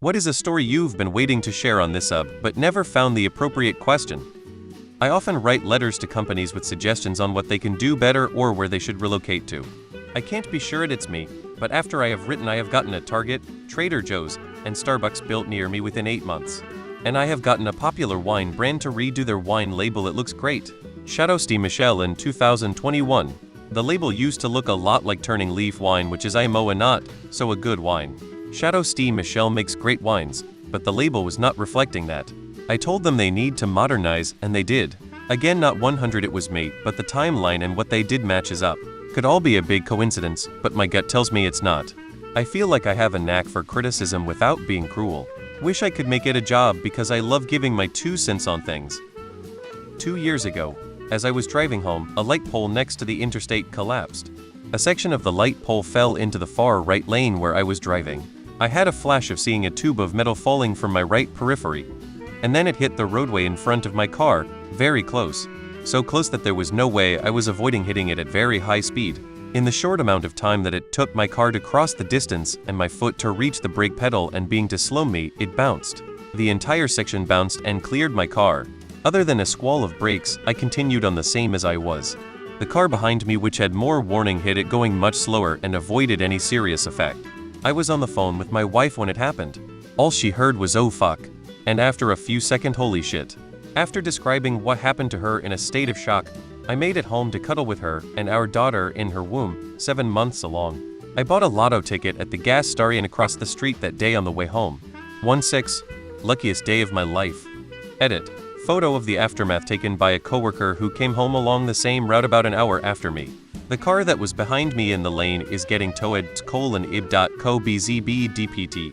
What is a story you've been waiting to share on this but never found the appropriate question? I often write letters to companies with suggestions on what they can do better or where they should relocate to. I can't be sure it's me, but after I have written I have gotten a Target, Trader Joe's, and Starbucks built near me within 8 months. And I have gotten a popular wine brand to redo their wine label. It looks great. Chateau Ste Michelle in 2021. The label used to look a lot like Turning Leaf wine, which is IMO and not so a good wine. Chateau Ste Michelle makes great wines, but the label was not reflecting that. I told them they need to modernize, and they did. Again, not 100 it was me, but the timeline and what they did matches up. Could all be a big coincidence, but my gut tells me it's not. I feel like I have a knack for criticism without being cruel. Wish I could make it a job because I love giving my 2 cents on things. 2 years ago, as I was driving home, a light pole next to the interstate collapsed. A section of the light pole fell into the far right lane where I was driving. I had a flash of seeing a tube of metal falling from my right periphery, and then it hit the roadway in front of my car, very close. So close that there was no way I was avoiding hitting it at very high speed. In the short amount of time that it took my car to cross the distance and my foot to reach the brake pedal and being to slow me, it bounced. The entire section bounced and cleared my car. Other than a squall of brakes, I continued on the same as I was. The car behind me, which had more warning, hit it going much slower and avoided any serious effect. I was on the phone with my wife when it happened. All she heard was "oh fuck," and after a few seconds, "holy shit." After describing what happened to her in a state of shock, I made it home to cuddle with her and our daughter in her womb, 7 months along. I bought a lotto ticket at the gas station across the street that day on the way home. 1/6, luckiest day of my life. Edit. Photo of the aftermath taken by a coworker who came home along the same route about an hour after me. The car that was behind me in the lane is getting towed ib.co bzb dpt.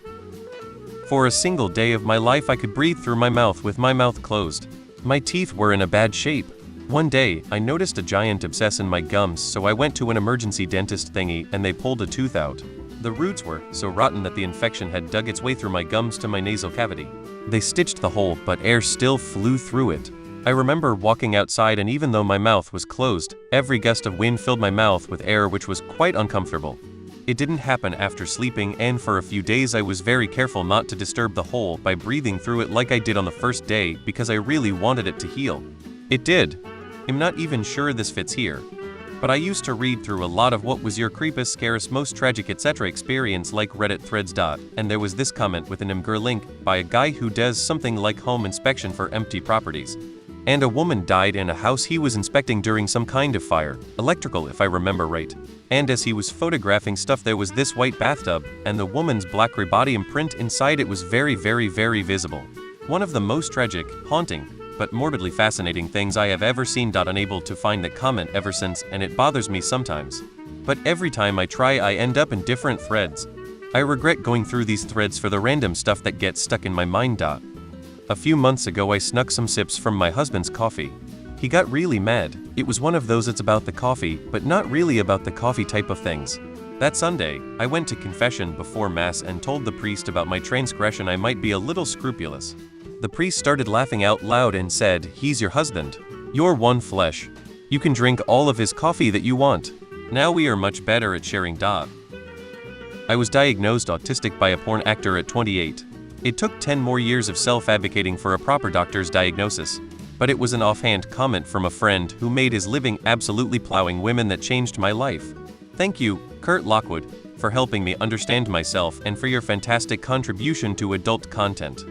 For a single day of my life I could breathe through my mouth with my mouth closed. My teeth were in a bad shape. One day, I noticed a giant abscess in my gums, so I went to an emergency dentist thingy and they pulled a tooth out. The roots were so rotten that the infection had dug its way through my gums to my nasal cavity. They stitched the hole, but air still flew through it. I remember walking outside, and even though my mouth was closed, every gust of wind filled my mouth with air, which was quite uncomfortable. It didn't happen after sleeping, and for a few days I was very careful not to disturb the hole by breathing through it like I did on the first day because I really wanted it to heal. It did. I'm not even sure this fits here. But I used to read through a lot of what was your creepiest, scariest, most tragic, etc. experience like Reddit threads. And there was this comment with an imgur link by a guy who does something like home inspection for empty properties. And a woman died in a house he was inspecting during some kind of fire, electrical if I remember right. And as he was photographing stuff, there was this white bathtub, and the woman's black body imprint inside it was very visible. One of the most tragic, haunting, but morbidly fascinating things I have ever seen. Unable to find that comment ever since, and it bothers me sometimes. But every time I try I end up in different threads. I regret going through these threads for the random stuff that gets stuck in my mind. A few months ago I snuck some sips from my husband's coffee. He got really mad. It was one of those it's about the coffee, but not really about the coffee type of things. That Sunday, I went to confession before Mass and told the priest about my transgression. I might be a little scrupulous. The priest started laughing out loud and said, "He's your husband. You're one flesh. You can drink all of his coffee that you want." Now we are much better at sharing. I was diagnosed autistic by a porn actor at 28. It took 10 more years of self-advocating for a proper doctor's diagnosis. But it was an offhand comment from a friend who made his living absolutely plowing women that changed my life. Thank you, Kurt Lockwood, for helping me understand myself and for your fantastic contribution to adult content.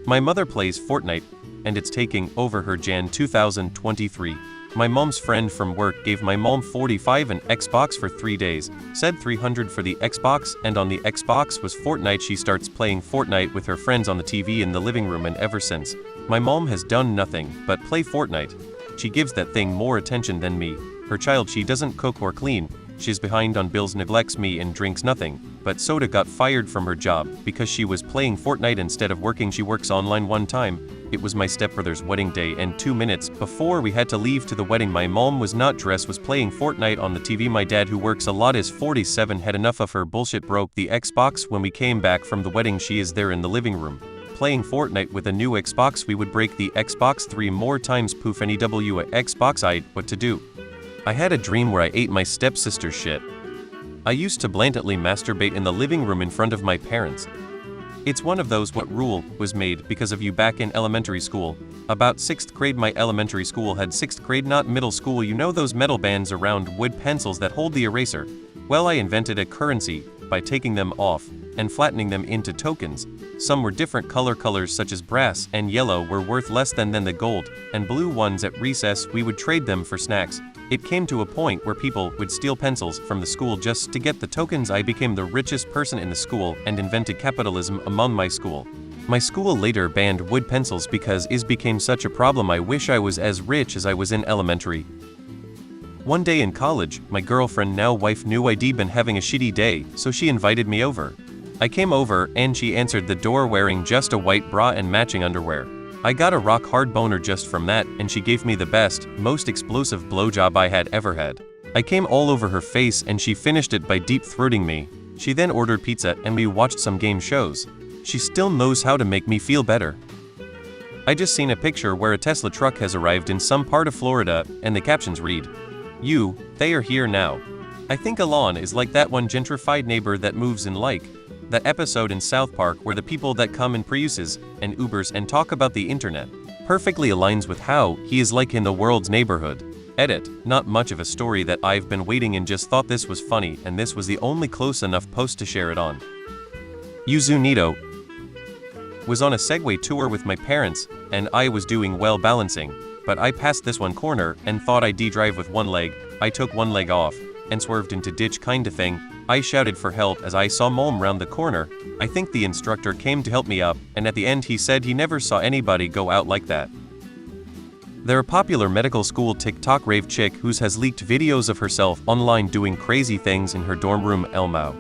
My mother plays Fortnite, and it's taking over her Jan 2023. My mom's friend from work gave my mom 45 an Xbox for 3 days, said 300 for the Xbox, and on the Xbox was Fortnite. She starts playing Fortnite with her friends on the TV in the living room, and ever since, my mom has done nothing but play Fortnite. She gives that thing more attention than me. Her child, she doesn't cook or clean. She's behind on bills, neglects me, and drinks nothing. But Soda got fired from her job because she was playing Fortnite instead of working. She works online. One time, it was my stepbrother's wedding day, and 2 minutes before we had to leave to the wedding, my mom was not dressed, was playing Fortnite on the TV. My dad, who works a lot, is 47, had enough of her bullshit, broke the Xbox. When we came back from the wedding, she is there in the living room playing Fortnite with a new Xbox. We would break the Xbox 3 more times. Poof, any W a Xbox. What to do? I had a dream where I ate my stepsister's shit. I used to blatantly masturbate in the living room in front of my parents. It's one of those what rule was made because of you back in elementary school. About 6th grade, my elementary school had 6th grade, not middle school. You know those metal bands around wood pencils that hold the eraser? Well, I invented a currency by taking them off and flattening them into tokens. Some were different colors such as brass and yellow were worth less than the gold and blue ones. At recess we would trade them for snacks. It came to a point where people would steal pencils from the school just to get the tokens. I became the richest person in the school and invented capitalism among my school. My school later banned wood pencils because it became such a problem. I wish I was as rich as I was in elementary. One day in college, my girlfriend, now wife, knew I'd been having a shitty day, so she invited me over. I came over and she answered the door wearing just a white bra and matching underwear. I got a rock hard boner just from that, and she gave me the best, most explosive blowjob I had ever had. I came all over her face and she finished it by deep throating me. She then ordered pizza and we watched some game shows. She still knows how to make me feel better. I just seen a picture where a Tesla truck has arrived in some part of Florida and the captions read, they are here now. I think Elon is like that one gentrified neighbor that moves in, like that episode in South Park where the people that come in Priuses and Ubers and talk about the internet. Perfectly aligns with how he is like in the world's neighborhood. Edit, not much of a story that I've been waiting and just thought this was funny, and this was the only close enough post to share it on. Yuzu Nito was on a Segway tour with my parents, and I was doing well balancing, but I passed this one corner and thought I'd drive with one leg. I took one leg off and swerved into ditch kinda thing. I shouted for help as I saw Mom round the corner. I think the instructor came to help me up, and at the end he said he never saw anybody go out like that. There a popular medical school TikTok rave chick who has leaked videos of herself online doing crazy things in her dorm room. Elmo.